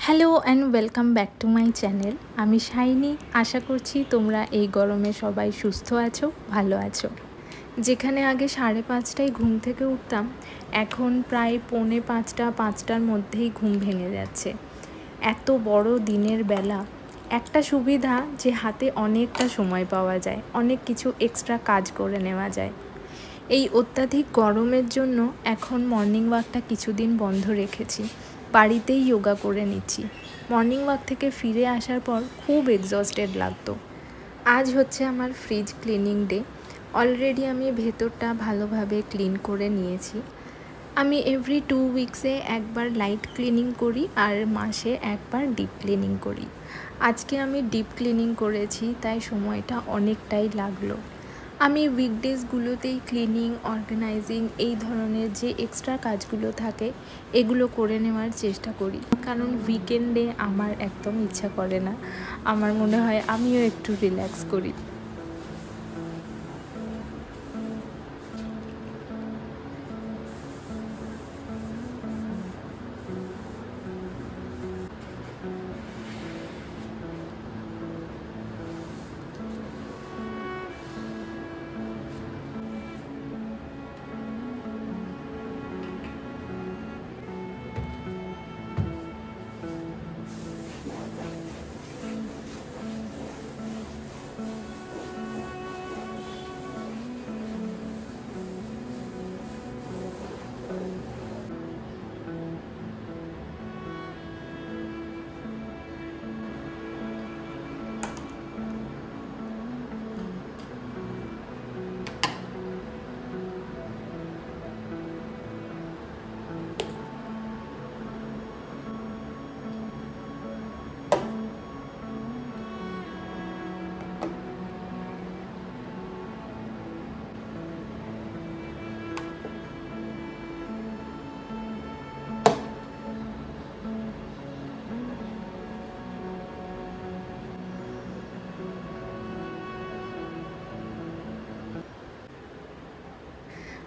Hello and welcome back to my channel. আমি shiny. আশা করছি তোমরা এই গরমে সবাই সুস্থ আছো, ভালো আছো। যেখানে আগে 5:30টায় ঘুম থেকে উঠতাম, এখন প্রায় 4:45, 5টার মধ্যেই ঘুম ভেঙে যাচ্ছে। এত বড় দিনের বেলা, একটা সুবিধা যে হাতে অনেকটা সময় পাওয়া যায়, অনেক কিছু এক্সট্রা কাজ করে নেওয়া যায়। এই অত্যাধিক গরমের জন্য এখন মর্নিং ওয়াকটা কিছুদিন বন্ধ রেখেছি, বাড়িতেই যোগা করে নিচ্ছি। মর্নিং ওয়াক থেকে ফিরে আসার পর খুব এক্সস্টেড লাগতো। আজ হচ্ছে আমার ফ্রিজ ক্লিনিং ডে। অলরেডি আমি ভেতরটা ভালোভাবে ক্লিন করে নিয়েছি। আমি এভরি 2 উইকসে একবার লাইট ক্লিনিং করি আর মাসে একবার ডিপ ক্লিনিং করি। আজকে আমি ডিপ ক্লিনিং করেছি, তাই সময়টা অনেকটাই লাগলো। আমি উইকডেজগুলোতেই ক্লিনিং, অর্গানাইজিং এই ধরনের যে এক্সট্রা কাজগুলো থাকে এগুলো করে নেওয়ার চেষ্টা করি, কারণ উইকেন্ডে আমার একদম ইচ্ছা করে না। আমার মনে হয় আমিও একটু রিল্যাক্স করি।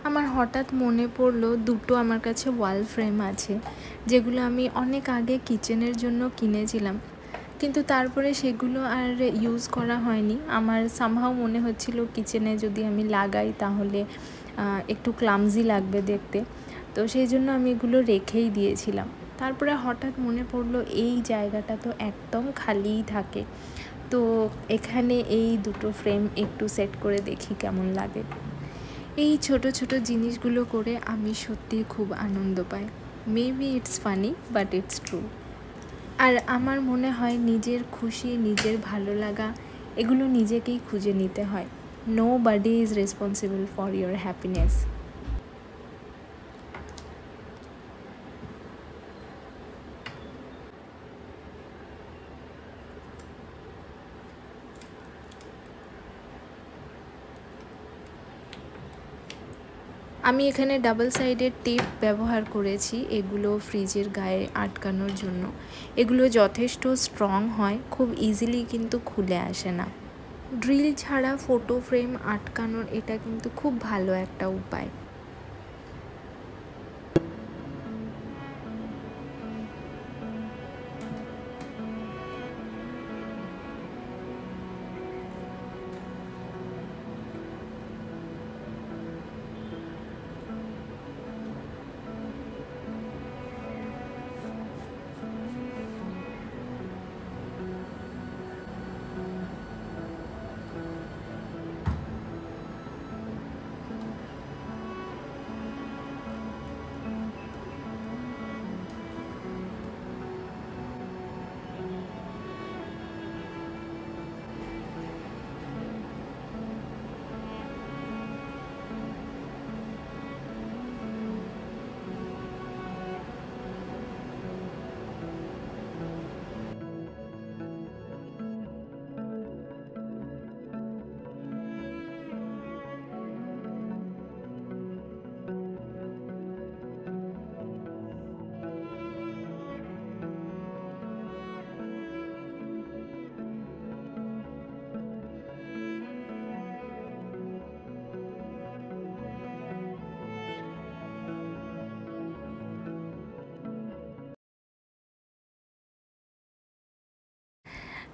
আমার হঠাৎ মনে পড়লো দুটো আমার কাছে ওয়াল ফ্রেম আছে, যেগুলো আমি অনেক আগে কিচেনের জন্য কিনেছিলাম, কিন্তু তারপরে সেগুলো আর ইউজ করা হয়নি। আমার সামহাও মনে হচ্ছিল কিচেনে যদি আমি লাগাই তাহলে একটু ক্লামজি লাগবে দেখতে, তো সেই জন্য আমি এগুলো রেখেই দিয়েছিলাম। তারপরে হঠাৎ মনে পড়লো এই জায়গাটা তো একদম খালিই থাকে, তো এখানে এই দুটো ফ্রেম একটু সেট করে দেখি কেমন লাগে। এই ছোট ছোট জিনিসগুলো করে আমি সত্যিই খুব আনন্দ পাই। Maybe it's funny, but it's true. আর আমার মনে হয় নিজের খুশি, নিজের ভালো লাগা এগুলো নিজেকেই খুঁজে নিতে হয়। Nobody is responsible for your happiness. আমি এখানে ডাবল সাইডের টেপ ব্যবহার করেছি, এগুলো ফ্রিজের গায়ে আটকানোর জন্য। এগুলো যথেষ্ট স্ট্রং হয়, খুব ইজিলি কিন্তু খুলে আসে না। ড্রিল ছাড়া ফটো ফ্রেম আটকানোর এটা কিন্তু খুব ভালো একটা উপায়।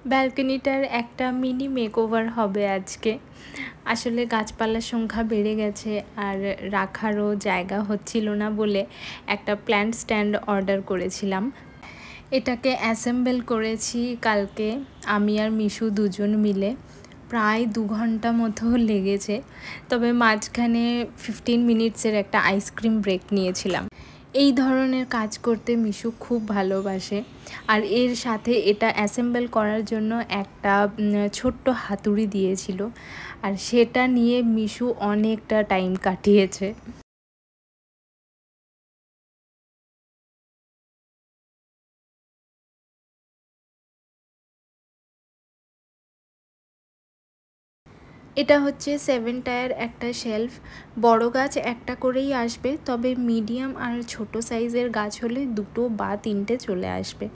ব্যালকনিটার একটা মিনি মেকওভার হবে আজকে। আসলে গাছপালার সংখ্যা বেড়ে গেছে আর রাখারও জায়গা হচ্ছিল না বলে একটা প্ল্যান্ট স্ট্যান্ড অর্ডার করেছিলাম। এটাকে অ্যাসেম্বল করেছি কালকে আমি আর মিশু দুজন মিলে। প্রায় 2 ঘন্টা মতো লেগেছে, তবে মাঝখানে 15 মিনিটসের একটা আইসক্রিম ব্রেক নিয়েছিলাম। এই ধরনের কাজ করতে মিশু খুব ভালোবাসে, আর এর সাথে এটা অ্যাসেম্বল করার জন্য একটা ছোট্ট হাতুড়ি দিয়েছিল, আর সেটা নিয়ে মিশু অনেকটা টাইম কাটিয়েছে। এটা হচ্ছে 7 টায়ার একটা শেলফ। বড় গাছ একটা করেই আসবে, তবে মিডিয়াম আর ছোট সাইজের গাছ হলে 2 বা 3টে চলে আসবে।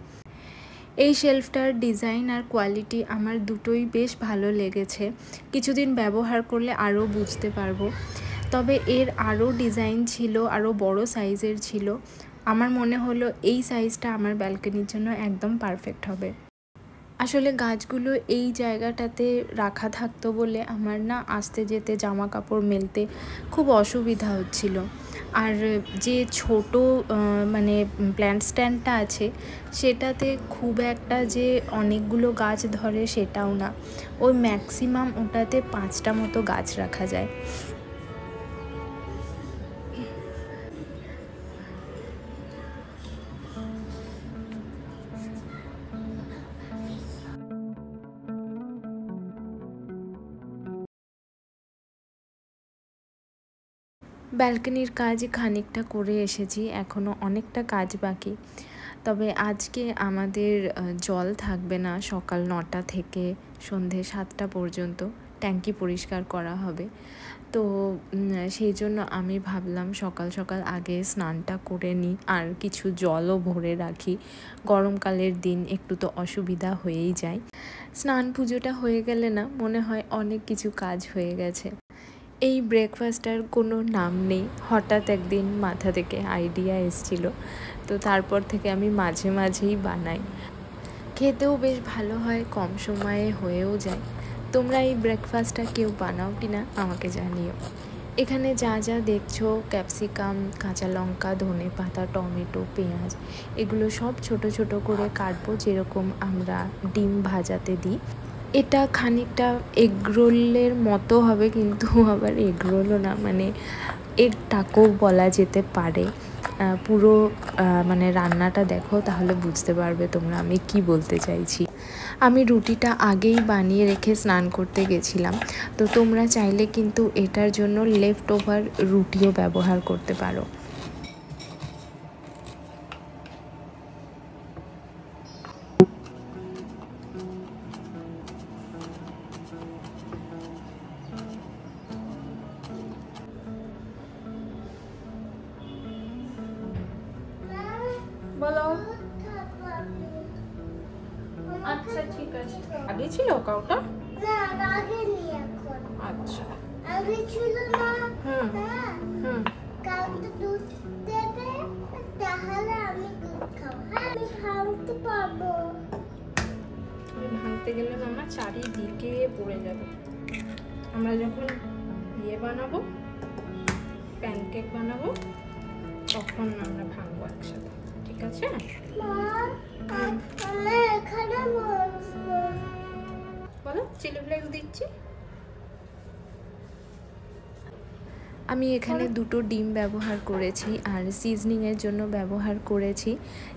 এই শেলফটার ডিজাইন আর কোয়ালিটি আমার দুটোই বেশ ভালো লেগেছে। কিছুদিন ব্যবহার করলে আরও বুঝতে পারবো। তবে এর আরও ডিজাইন ছিল, আরও বড় সাইজের ছিল। আমার মনে হলো এই সাইজটা আমার ব্যালকনির জন্য একদম পারফেক্ট হবে। আসলে গাছগুলো এই জায়গাটাতে রাখা থাকতো বলে আমার না আসতে যেতে জামা কাপড় মেলতে খুব অসুবিধা হচ্ছিল। আর যে ছোট মানে প্ল্যান্ট স্ট্যান্ডটা আছে সেটাতে খুব একটা যে অনেকগুলো গাছ ধরে সেটাও না, ওই ম্যাক্সিমাম ওটাতে 5টা মতো গাছ রাখা যায়। ব্যালকনির কাজ খানিকটা করে এসেছি, এখনও অনেকটা কাজ বাকি। তবে আজকে আমাদের জল থাকবে না সকাল 9টা থেকে সন্ধে 7টা পর্যন্ত, ট্যাঙ্কি পরিষ্কার করা হবে। তো সেই জন্য আমি ভাবলাম সকাল সকাল আগে স্নানটা করে নিই আর কিছু জলও ভরে রাখি। গরমকালের দিন একটু তো অসুবিধা হয়েই যায়। স্নান পুজোটা হয়ে গেলে না মনে হয় অনেক কিছু কাজ হয়ে গেছে। এই ব্রেকফাস্টটার কোনো নাম নেই, হঠাৎ একদিন মাথা থেকে আইডিয়া এসেছিলো, তো তারপর থেকে আমি মাঝে মাঝেই বানাই। খেতেও বেশ ভালো হয়, কম সময়ে হয়েও যায়। তোমরা এই ব্রেকফাস্টটা কেউ বানাও কি না আমাকে জানিও। এখানে যা যা দেখছো, ক্যাপসিকাম, কাঁচা লঙ্কা, ধনে পাতা, টমেটো, পেঁয়াজ, এগুলো সব ছোট ছোট করে কাটবো, যেরকম আমরা ডিম ভাজাতে দিই। এটা খানিকটা এগরোলের মতো হবে, কিন্তু আবার এগরোলও না, মানে এগ টাকো বলা যেতে পারে। পুরো মানে রান্নাটা দেখো তাহলে বুঝতে পারবে তোমরা আমি কি বলতে চাইছি। আমি রুটিটা আগেই বানিয়ে রেখে স্নান করতে গেছিলাম, তো তোমরা চাইলে কিন্তু এটার জন্য লেফট ওভার রুটিও ব্যবহার করতে পারো। বলো। আচ্ছা ঠিক আছে। আগে ছিল কাউটা? না আগে নেই এখন। আচ্ছা আগে ছিল না। হুম হুম। কাউকে দুধ দেবে তাহলে আমি দুধ খাবো। হ্যাঁ আমি ভাঙতে পারবো। ভাঙতে গেলে মামা চারিদিকে পড়ে যাবে। আমরা যখন বানাবো, প্যানকেক বানাবো, তখন আমরা ভাঙবো একসাথে, ঠিক আছে? বলো, চিলি ফ্লেক্স দিচ্ছি। আমি এখানে 2টো ডিম ব্যবহার করেছি, আর সিজনিংয়ের জন্য ব্যবহার করেছি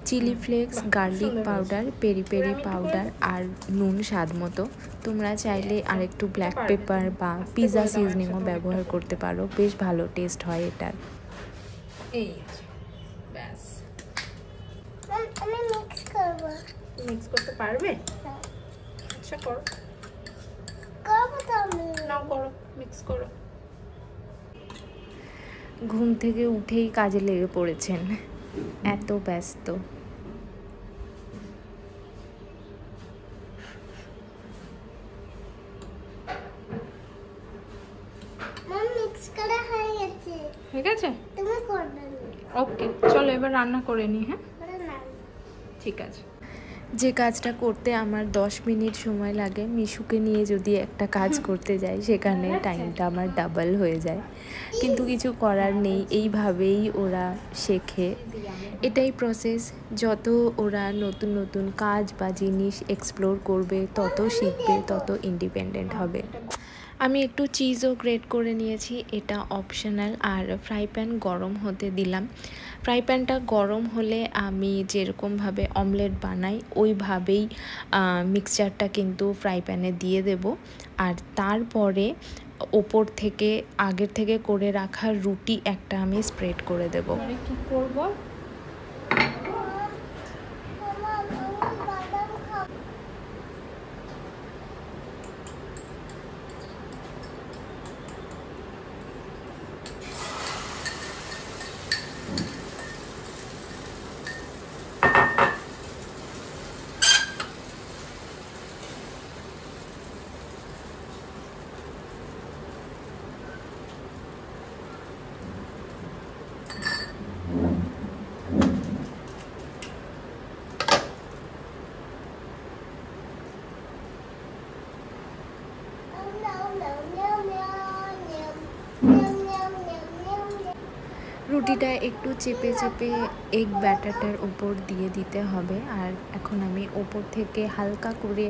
chilli flakes, garlic powder, peri peri powder আর নুন স্বাদ মতো। তোমরা চাইলে আরেকটু ব্ল্যাক পেপার বা পিৎজা সিজনিংও ব্যবহার করতে পারো, বেশ ভালো টেস্ট হয় এটার। এই ব্যাস, আমি মিক্স করব। মিক্স করতে পারবে? আচ্ছা করো। করবো তো আমি। নাও করো, মিক্স করো। ঘুম থেকে উঠেই কাজে লেগে পড়েছেন, এত ব্যস্ত। মিক্স করা হয়ে গেছে। হয়ে গেছে? তুমি করবে। ওকে, চলো এবার রান্না করে নি। হ্যাঁ ঠিক আছে। যে কাজটা করতে আমার 10 মিনিট সময় লাগে, মিশুকে নিয়ে যদি একটা কাজ করতে যাই সেখানে টাইমটা আমার ডাবল হয়ে যায়। কিন্তু কিছু করার নেই, এইভাবেই ওরা শেখে। এটাই প্রসেস। যত ওরা নতুন নতুন কাজ বা জিনিস এক্সপ্লোর করবে, তত শিখবে, তত ইন্ডিপেন্ডেন্ট হবে। আমি একটু চিজও গ্রেট করে নিয়েছি, এটা অপশনাল। আর ফ্রাই প্যান গরম হতে দিলাম। ফ্রাই প্যানটা গরম হলে আমি যেরকমভাবে অমলেট বানাই ওইভাবেই মিক্সচারটা কিন্তু ফ্রাই প্যানে দিয়ে দেব। আর তারপরে ওপর থেকে আগের থেকে করে রাখা রুটি একটা আমি স্প্রেড করে দেব। কি করব? রুটিটা একটু চেপে চেপে এগ ব্যাটারটার উপর দিয়ে দিতে হবে। আর এখন আমি ওপর থেকে হালকা করে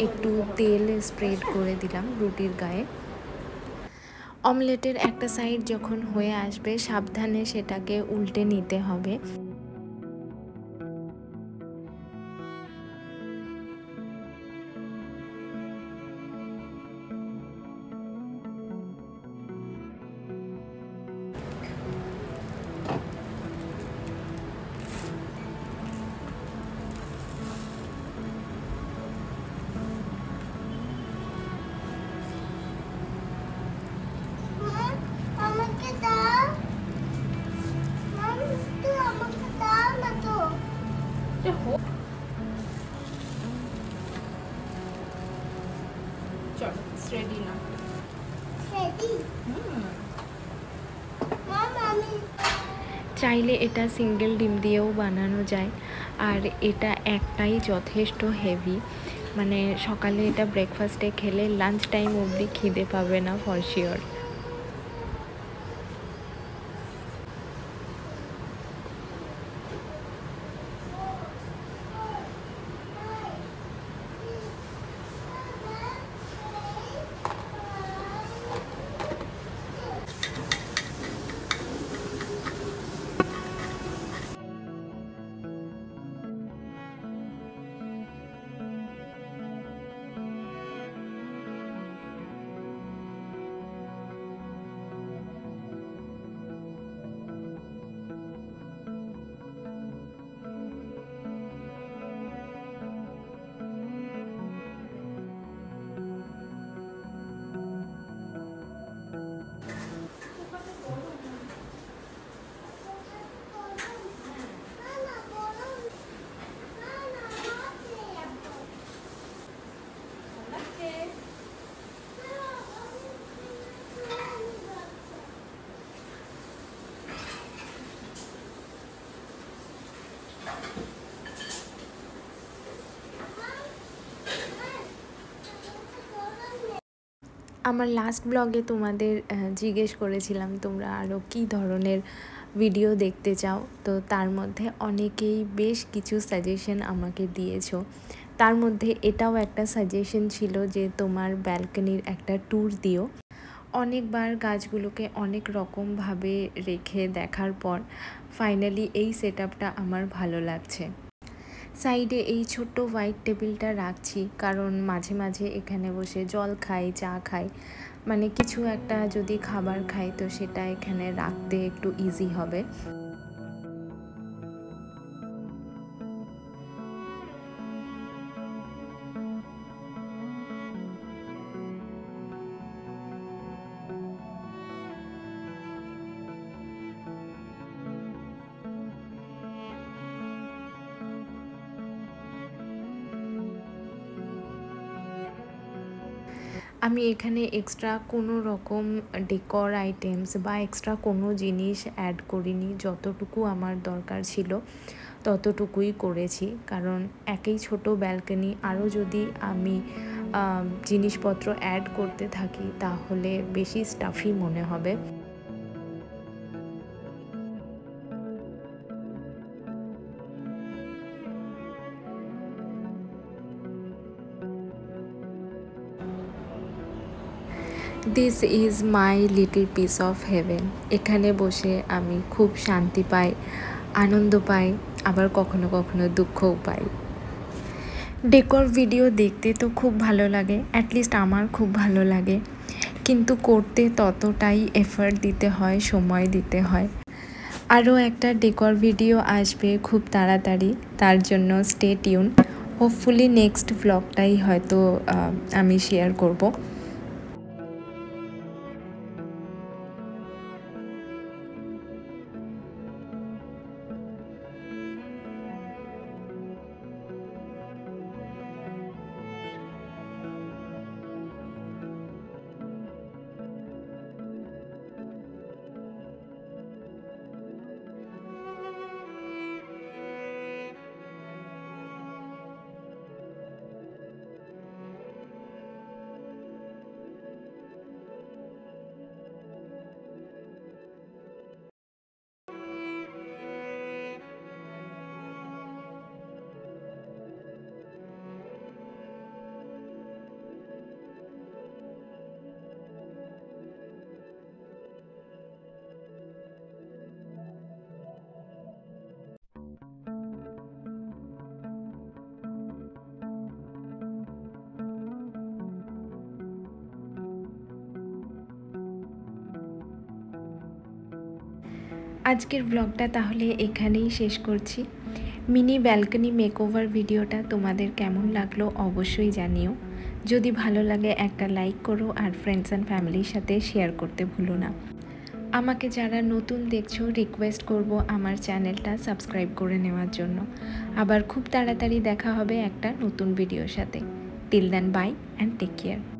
একটু তেল স্প্রেড করে দিলাম রুটির গায়ে। অমলেটের একটা সাইড যখন হয়ে আসবে সাবধানে সেটাকে উল্টে নিতে হবে। আমাকে দাও, তো আমাকে দাও না তো। চলো, রেডি না? রেডি? আমি চাইলে এটা সিঙ্গেল ডিম দিয়েও বানানো যায়। আর এটা একটাই যথেষ্ট হেভি, মানে সকালে এটা ব্রেকফাস্টে খেলে লাঞ্চ টাইম অবধি খিদে পাবে না ফর শিওর। আমার লাস্ট ব্লগে তোমাদের জিজ্ঞেস করেছিলাম তোমরা আরও কী ধরনের ভিডিও দেখতে চাও, তো তার মধ্যে অনেকেই বেশ কিছু সাজেশন আমাকে দিয়েছো। তার মধ্যে এটাও একটা সাজেশন ছিল যে তোমার ব্যালকনির একটা ট্যুর দিও। অনেকবার গাছগুলোকে অনেক রকমভাবে রেখে দেখার পর ফাইনালি এই সেটআপটা আমার ভালো লাগছে। সাইডে এই ছোট্ট হোয়াইট টেবিলটা রাখছি কারণ মাঝে মাঝে এখানে বসে জল খাই, চা খাই, মানে কিছু একটা যদি খাবার খাই তো সেটা এখানে রাখতে একটু ইজি হবে। আমি এখানে এক্সট্রা কোনো রকম ডেকর আইটেমস বা এক্সট্রা কোনো জিনিস অ্যাড করিনি, যতটুকু আমার দরকার ছিল ততটুকুই করেছি। কারণ একই ছোট ব্যালকনি, আরও যদি আমি জিনিসপত্র অ্যাড করতে থাকি তাহলে বেশি স্টাফি মনে হবে। This is my little piece of haven. এখানে বসে আমি খুব শান্তি পাই, আনন্দ পাই, আবার কখনো কখনো দুঃখও পাই। ডেকর ভিডিও দেখতে তো খুব ভালো লাগে, অ্যাটলিস্ট আমার খুব ভালো লাগে, কিন্তু করতে ততটাই এফর্ট দিতে হয়, সময় দিতে হয়। আরও একটা ডেকর ভিডিও আসবে খুব তাড়াতাড়ি, তার জন্য স্টে টিউন। হোপফুলি নেক্সট ভ্লগটাই হয়তো আমি শেয়ার করব। আজকের ব্লগটা তাহলে এখানেই শেষ করছি। মিনি ব্যালকনি মেকওভার ভিডিওটা তোমাদের কেমন লাগলো অবশ্যই জানিও। যদি ভালো লাগে একটা লাইক করো, আর ফ্রেন্ডস অ্যান্ড ফ্যামিলির সাথে শেয়ার করতে ভুলো না। আমাকে যারা নতুন দেখছো রিকোয়েস্ট করব আমার চ্যানেলটা সাবস্ক্রাইব করে নেওয়ার জন্য। আবার খুব তাড়াতাড়ি দেখা হবে একটা নতুন ভিডিওর সাথে। Till then bye and take care.